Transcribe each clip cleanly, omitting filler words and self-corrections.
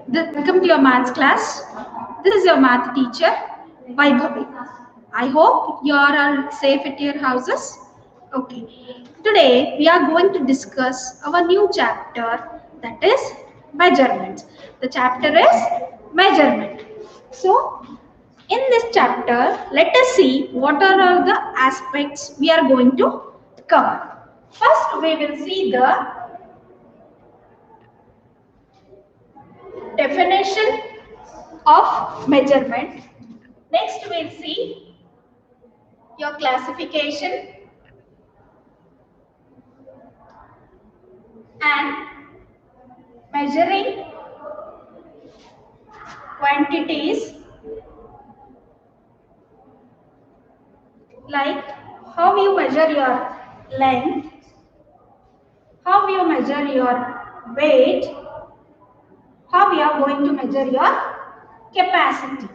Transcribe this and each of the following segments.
Welcome to your maths class. This is your math teacher, Vaibhavi. I hope you are all safe at your houses. Okay. Today we are going to discuss our new chapter, that is measurements. The chapter is measurement. So, in this chapter, let us see what are all the aspects we are going to cover. First, we will see the definition of measurement. Next, we'll see your classification and measuring quantities, like how you measure your length, how you measure your weight, how we are going to measure your capacity.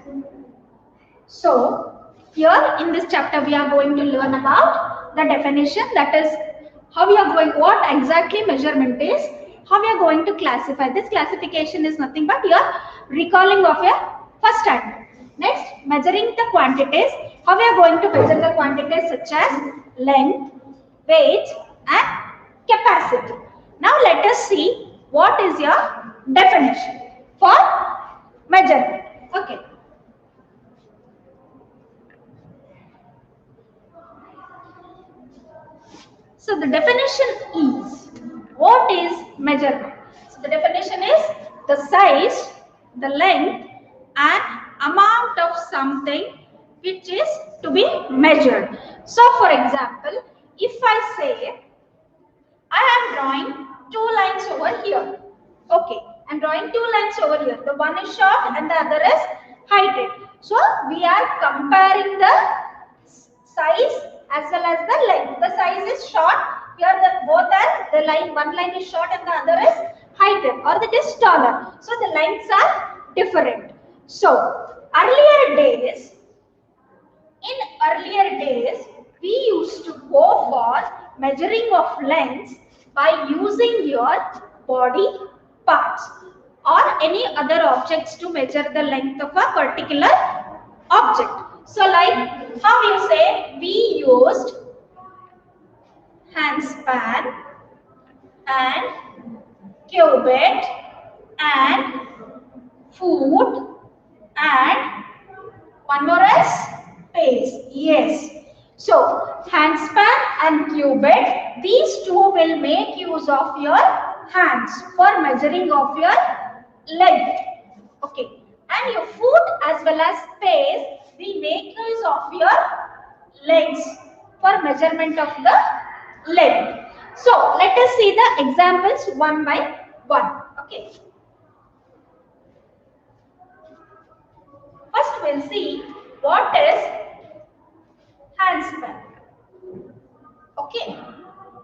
So, here in this chapter we are going to learn about the definition, that is how we are going, what exactly measurement is, how we are going to classify. This classification is nothing but your recalling of your first standard. Next, measuring the quantities, how we are going to measure the quantities such as length, weight and capacity. Now let us see what is your definition for measurement. Okay. So the definition is, what is measurement? So the definition is the size, the length and amount of something which is to be measured. So for example, if I say I am drawing two lines over here. Okay, I am drawing two lines over here. The one is short and the other is heighted. So we are comparing the size as well as the length. The size is short. Here both are, the line, one line is short and the other is heighted, or that is taller. So the lengths are different. So earlier days, we used to go for measuring of lengths by using your body parts or any other objects to measure the length of a particular object. So like how you say, we used handspan and cubit and foot and one more is pace. Yes. So handspan and cubit, these two will make use of your hands for measuring of your length. Okay. And your foot as well as pace, we make use of your legs for measurement of the length. So let us see the examples one by one. Okay. First we'll see what is handspan. Okay.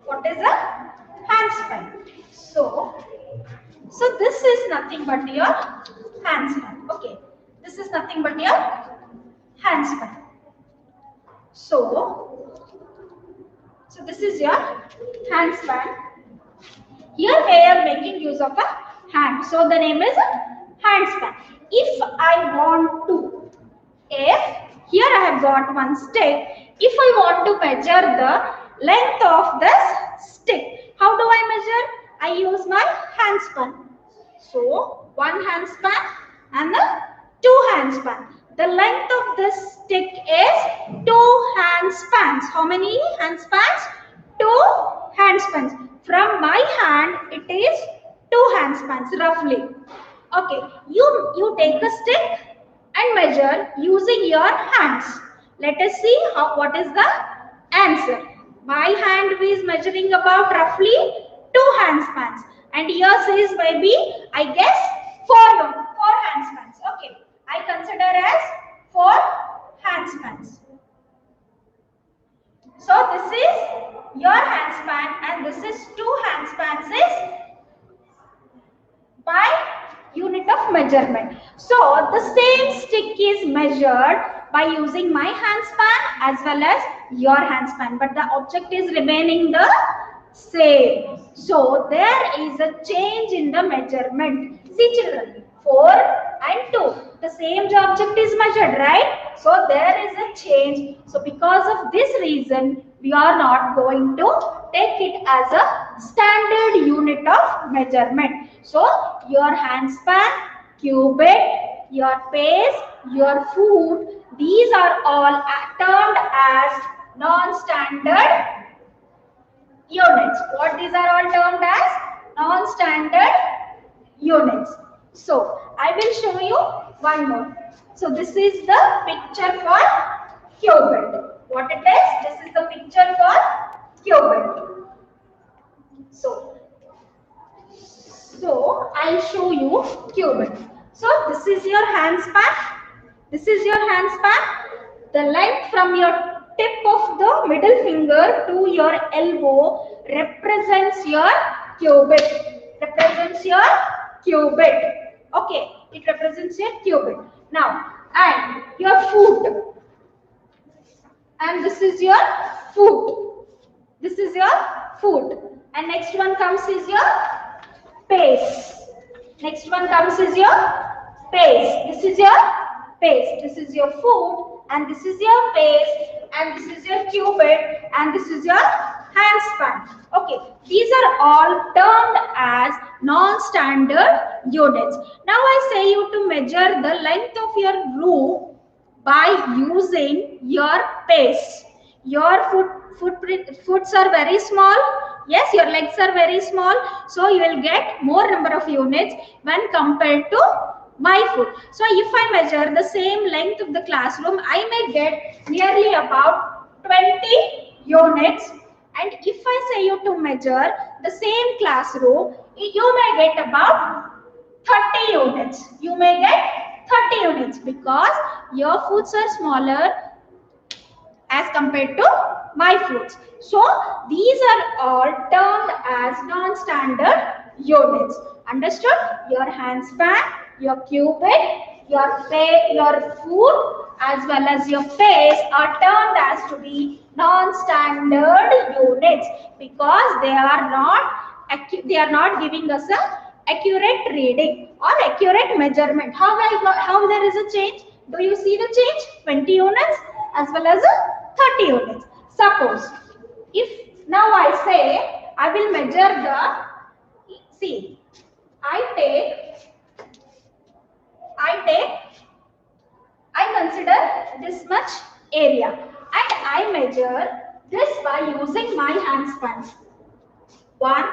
What is a handspan? So this is nothing but your handspan. Okay. This is nothing but your handspan. So this is your handspan. Here we are making use of a hand. So the name is handspan. If I want to, here I have got one stick. If I want to measure the length of this stick, how do I measure? I use my handspan. So one handspan and the two handspan. The length of this stick is 2 handspans. How many handspans? 2 handspans. From my hand, it is 2 handspans roughly. Okay, you take a stick and measure using your hands. Let us see what is the answer. My hand is measuring about roughly 2 handspans, and yours is maybe, I guess, 4 handspans. Okay, I consider as 4 handspans. So this is your handspan and this is 2 handspans is by unit of measurement. So the same stick is measured by using my handspan as well as your handspan, but the object is remaining the same. So there is a change in the measurement. See children, 4 and 2. The same object is measured, right? So there is a change. So because of this reason, we are not going to take it as a standard unit of measurement. So your handspan, cubit, your pace, your foot, these are all termed as non-standard units. What these are all termed as? Non-standard units. So I will show you one more. So this is the picture for cubit. What it is? This is the picture for cubit. So I'll show you cubit. So this is your handspan. This is your handspan. The length from your tip of the middle finger to your elbow represents your cubit. Represents your cubit. Okay, it represents your cubit. Now, and your foot. And this is your foot. This is your foot. And next one comes is your pace. Next one comes is your pace. This is your pace. This is your foot, and this is your pace, and this is your cubit, and this is your handspan. Okay, these are all termed as non-standard units. Now I say you to measure the length of your roof by using your pace. Your foots are very small. Yes, your legs are very small. So you will get more number of units when compared to my foot. So if I measure the same length of the classroom, I may get nearly about 20 units. And if I say you to measure the same classroom, you may get about 30 units. You may get 30 units because your foots are smaller as compared to my foots. So these are all termed as non-standard units. Understood? Your handspan, your cubit, your foot, as well as your pace are termed as to be non-standard units because they are not giving us a accurate reading or accurate measurement. How there is a change? Do you see the change? 20 units as well as 30 units. Suppose if now I say I will measure see, I consider this much area and I measure this by using my handspans. 1,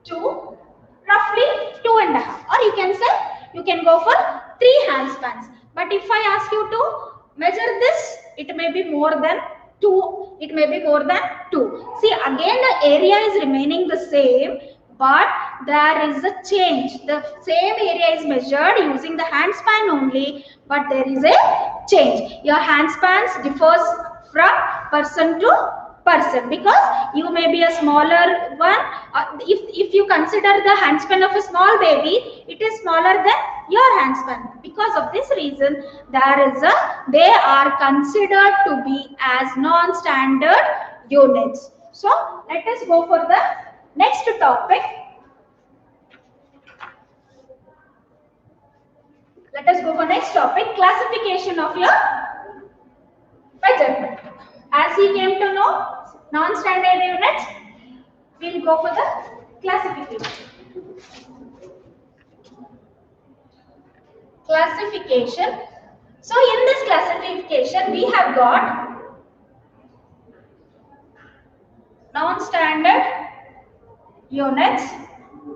2, roughly 2.5, or you can say you can go for 3 handspans. But if I ask you to measure this, it may be more than 2. It may be more than 2. See, again the area is remaining the same, but there is a change. The same area is measured using the handspan only, but there is a change. Your handspans differs from person to person because you may be a smaller one. If you consider the handspan of a small baby, it is smaller than your handspan. Because of this reason, they are considered to be as non-standard units. So let us go for the next topic. Let us go for next topic, classification of your measurement. As we came to know non-standard units, we will go for the classification. Classification. So in this classification, we have got non-standard units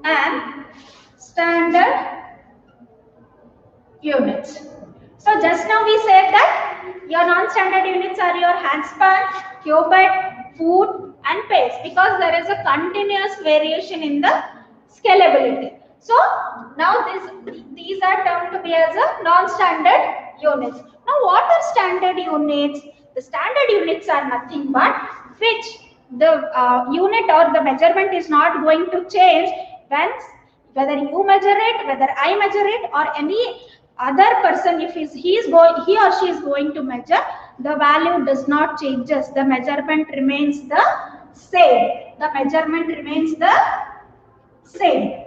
and standard units. So just now we said that your non-standard units are your handspan, cubit, foot and pace because there is a continuous variation in the scalability. So now these are termed to be as a non-standard units. Now what are standard units? The standard units are nothing but which the unit or the measurement is not going to change whether you measure it, whether I measure it, or any other person, if he or she is going to measure, the value does not change. The measurement remains the same. The measurement remains the same.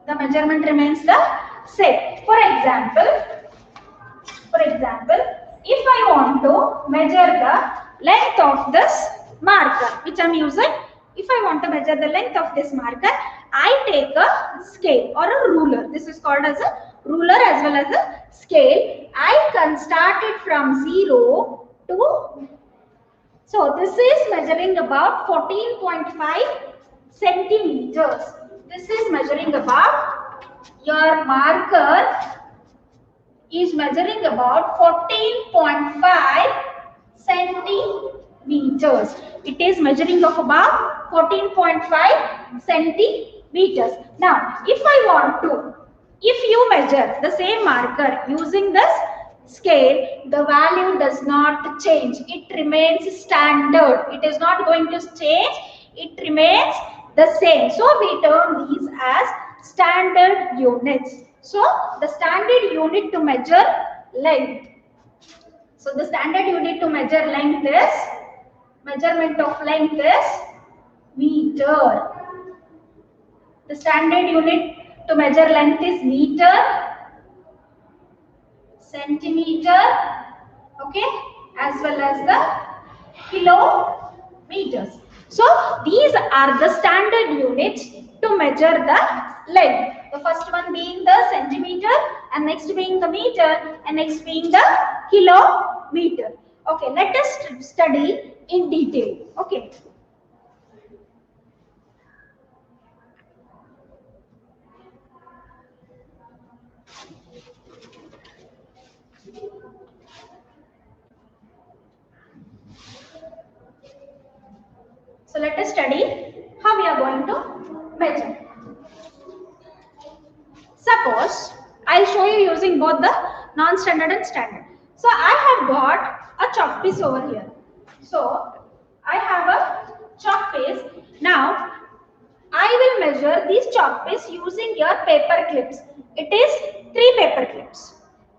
The measurement remains the same. For example, if I want to measure the length of this marker which I am using, if I want to measure the length of this marker, I take a scale or a ruler. This is called as a ruler as well as a scale. I can start it from 0 to, so this is measuring about 14.5 centimeters. This is measuring about, your marker is measuring about 14.5 centimeters. It is measuring of about 14.5 centimeters. Now, if you measure the same marker using this scale, the value does not change. It remains standard. It is not going to change. It remains the same. So, we term these as standard units. So, the standard unit to measure length. So, the standard unit to measure length is, measurement of length is meter. The standard unit to measure length is meter, centimeter, okay, as well as the kilometers. So, these are the standard units to measure the length. The first one being the centimeter, and next being the meter, and next being the kilometer. Okay, let us study in detail. Okay. So let us study how we are going to measure. Suppose I'll show you using both the non-standard and standard. So I have got a chalk piece over here. So I have a chalk piece. Now I will measure these chalk piece using your paper clips. It is 3 paper clips.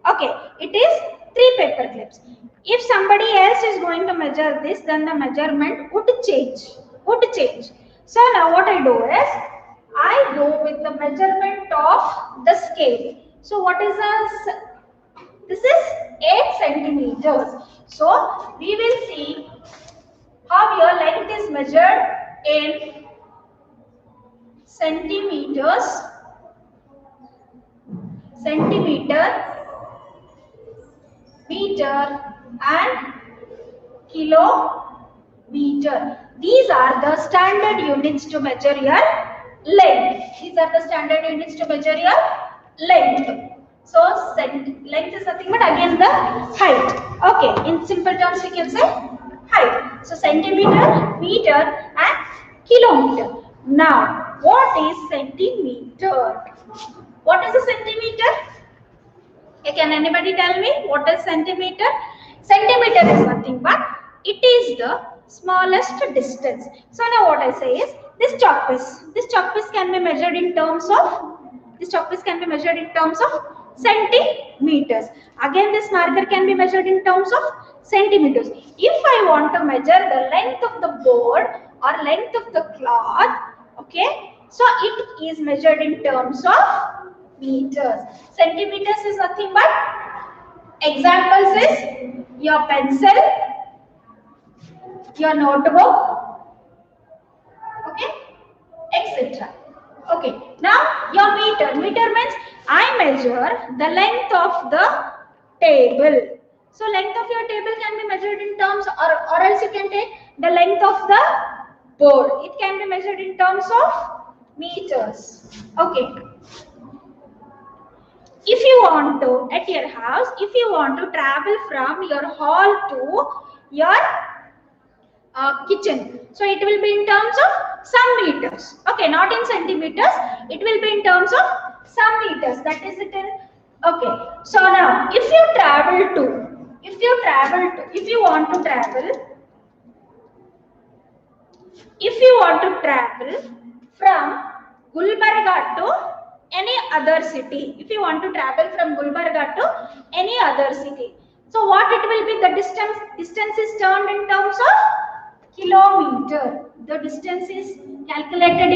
Okay, it is 3 paper clips. If somebody else is going to measure this, then the measurement would change. So now what I do is, I go with the measurement of the scale. So what is this? This is 8 centimeters. So we will see how your length is measured in centimeters, meter and kilometer. These are the standard units to measure your length. These are the standard units to measure your length. So length is nothing but again the height. Okay, in simple terms we can say height. So centimeter, meter and kilometer. Now, what is centimeter? What is a centimeter? Can anybody tell me what is centimeter? Centimeter is nothing but it is the smallest distance. So now what I say is, this chalk piece can be measured in terms of, centimeters. Again, this marker can be measured in terms of centimeters. If I want to measure the length of the board or length of the cloth, okay, so it is measured in terms of meters. Centimeters is nothing but, examples is your pencil, your notebook, okay, etc. Okay, now your meter. Meter means I measure the length of the table. So length of your table can be measured in terms, or else you can take the length of the board. It can be measured in terms of meters. Okay. If you want to, at your house, if you want to travel from your hall to your kitchen, so it will be in terms of some meters. Okay, not in centimeters. It will be in terms of some meters. That is it. Okay. So now, if you want to travel from Gulbarga to any other city, so what it will be? The distance is turned in terms of kilometer. The distance is calculated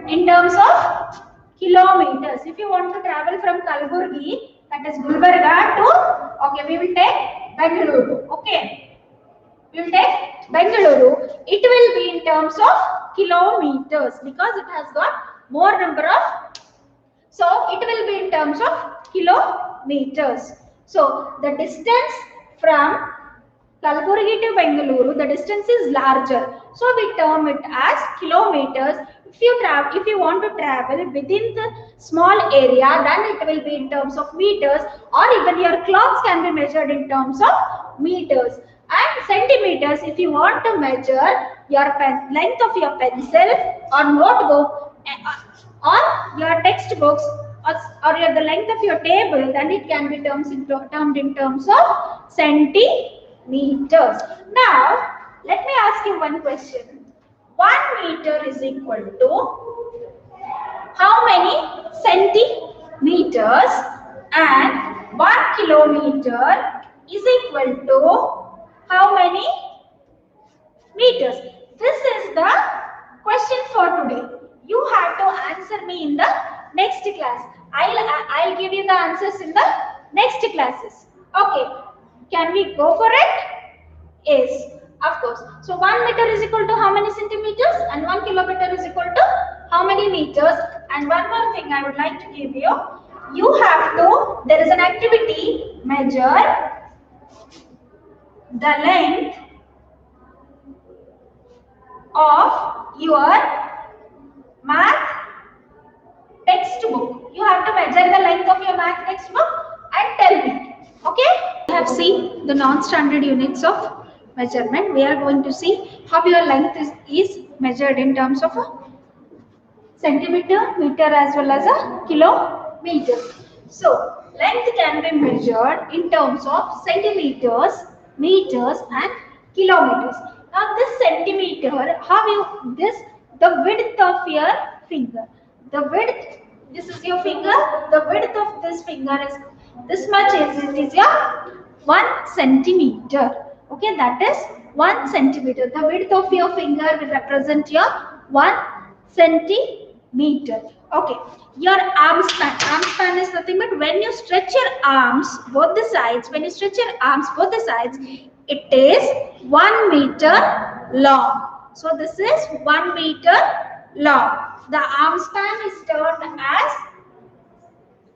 in terms of kilometers. If you want to travel from Kalburgi, that is Gulbarga to, okay, we will take Bengaluru. Okay, we will take Bengaluru. It will be in terms of kilometers because it has got more number of. So it will be in terms of kilometers. So the distance from Kalburgi to Bengaluru, the distance is larger. So we term it as kilometers. If you want to travel within the small area, then it will be in terms of meters, or even your clothes can be measured in terms of meters. And centimeters, if you want to measure your length of your pencil or notebook or your textbooks or the length of your table, then it can be termed in terms of centimeters. Now, let me ask you one question. 1 meter is equal to how many centimeters, and 1 kilometer is equal to how many meters? This is the question for today. You have to answer me in the next class. I'll give you the answers in the next classes. Okay, can we go for it? Yes, of course. So 1 meter is equal to how many centimeters, and 1 kilometer is equal to how many meters? And one more thing I would like to give you. You have to, there is an activity, measure the length of your math textbook. You have to measure the length of your math textbook and tell me. Okay? We have seen the non-standard units of measurement. We are going to see how your length is measured in terms of a centimeter, meter as well as a kilometer. So, length can be measured in terms of centimeters, meters and kilometers. Now this centimeter, the width of your finger. The width, this is your finger, the width of this finger is this much, it is your 1 centimeter. Okay, that is 1 centimeter. The width of your finger will represent your 1 centimeter. Okay, your arm span is nothing but when you stretch your arms both the sides, it is 1 meter long. So this is 1 meter long. The arm span is termed as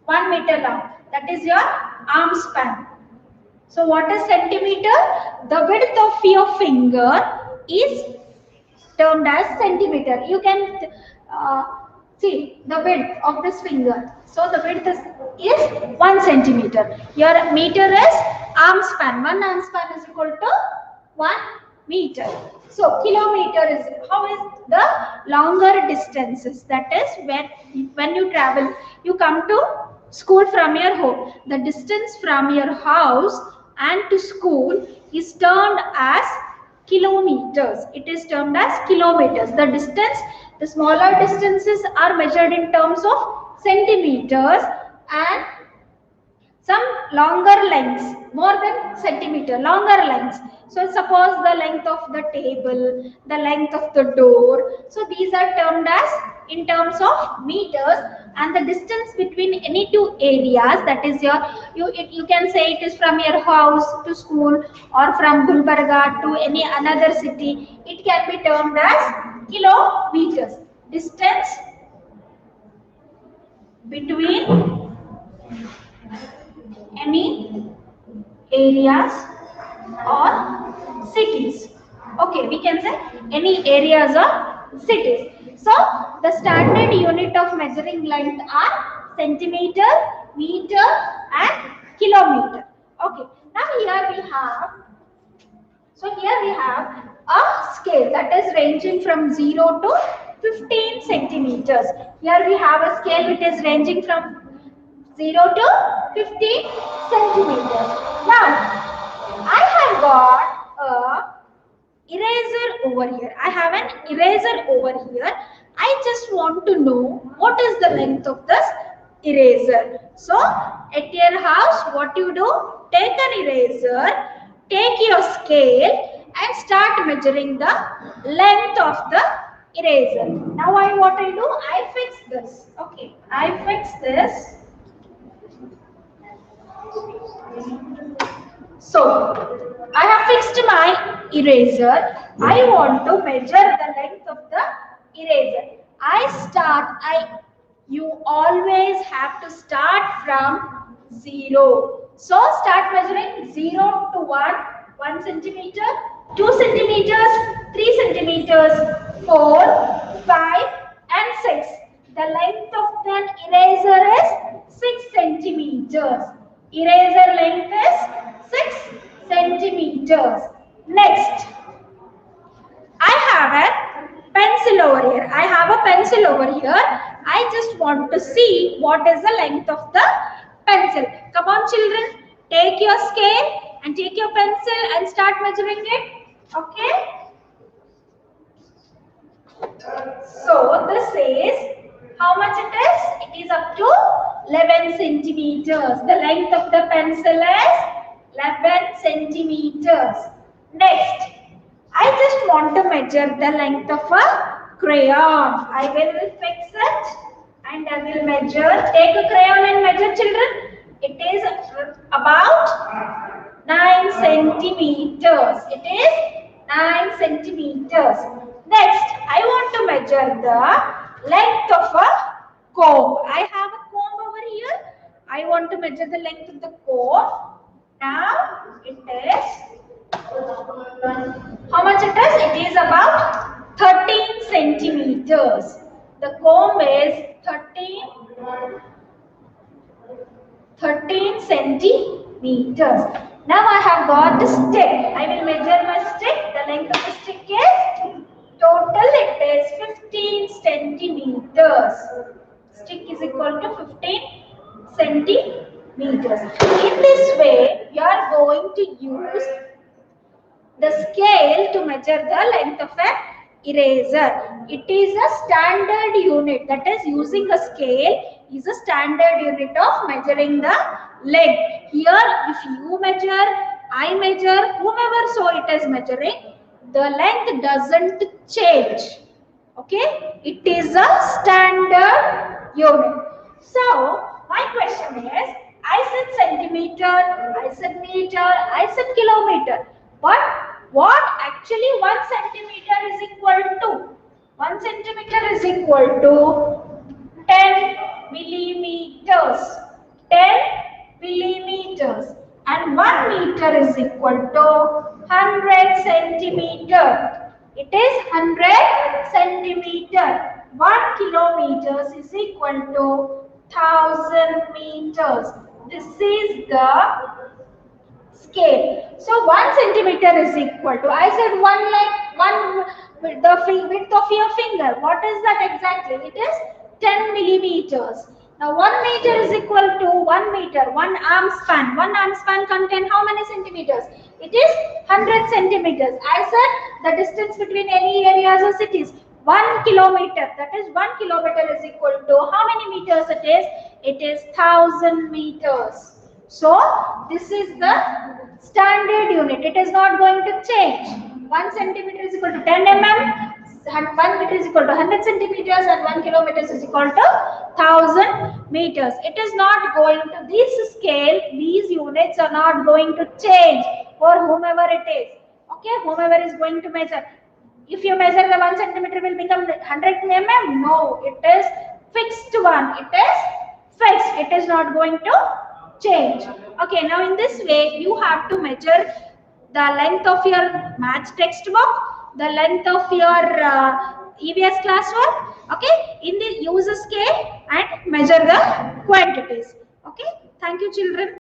1 meter long. That is your arm span. So what is centimeter? The width of your finger is termed as centimeter. You can see the width of this finger. So the width is 1 centimeter. Your meter is arm span. 1 arm span is equal to 1 meter. So kilometer is how is the longer distances. That is when you travel, you come to school from your home. The distance from your house and to school is termed as kilometers. It is termed as kilometers. The distance, the smaller distances are measured in terms of centimeters, and some longer lengths, more than centimeter, longer lengths. So suppose the length of the table, the length of the door. So these are termed as in terms of meters, and the distance between any two areas, that is you can say it is from your house to school or from Gulbarga to any another city. It can be termed as kilometers. Distance between any areas or cities. Okay, we can say any areas or cities. So the standard unit of measuring length are centimeter, meter and kilometer. Okay, now here we have a scale that is ranging from 0 to 15 centimeters. Here we have a scale which is ranging from 0 to 15 centimeters. Now, I have got a eraser over here. I have an eraser over here. I just want to know what is the length of this eraser. So, at your house, what you do? Take an eraser, take your scale and start measuring the length of the eraser. Now what I do, I fix this. Okay, I fix this. So I have fixed my eraser. I want to measure the length of the eraser. You always have to start from 0. So start measuring 0 to 1 centimeter, 2 centimeters, 3 centimeters, 4, 5 and 6. The length of an eraser is 6 centimeters. Eraser length is 6 centimeters. Next, I have a pencil over here. I have a pencil over here. I just want to see what is the length of the pencil. Come on children, take your scale and take your pencil and start measuring it. Okay. So this is how much it is? It is up to 11 centimeters. The length of the pencil is 11 centimeters. Next, I just want to measure the length of a crayon. I will fix it and I will measure. Take a crayon and measure children. It is about 9 centimeters. It is 9 centimeters. Next, I want to measure the length of a comb. I have a comb over here. I want to measure the length of the comb. Now, it is, how much it is? It is about 13 centimeters. The comb is 13 centimeters. Now I have got the stick. I will measure my stick. The length of the stick is, total it is 15 centimeters. Stick is equal to 15 centimeters. In this way, you are going to use the scale to measure the length of an eraser. It is a standard unit, that is using a scale is a standard unit of measuring the length. Here if you measure, I measure, whomever so it is measuring, the length doesn't change. Okay, it is a standard unit. So my question is, I said centimeter, I said meter, I said kilometer. But what actually 1 centimeter is equal to? 1 centimeter is equal to 10 millimeters. 10 millimeters. And 1 meter is equal to 100 centimeter. It is 100 centimeter. 1 kilometers is equal to 1000 meters. This is the scale. So 1 centimeter is equal to, I said 1 like 1 the width of your finger. What is that exactly? It is 10 millimeters. Now 1 meter is equal to 1 meter, 1 arm span. 1 arm span contains how many centimeters? It is 100 centimeters. I said the distance between any areas or cities. 1 kilometer, that is 1 kilometer is equal to how many meters it is? It is 1000 meters. So this is the standard unit. It is not going to change. 1 centimeter is equal to 10 mm. 1 meter is equal to 100 centimeters and 1 kilometer is equal to 1000 meters. It is not going to, this scale, these units are not going to change for whomever it is. Okay, whomever is going to measure. If you measure the 1 centimeter will become 100 mm. No, it is fixed one. It is fixed. It is not going to change. Okay, now in this way you have to measure the length of your math textbook, the length of your EVS classwork. Okay, in the use a scale and measure the quantities. Okay, thank you children.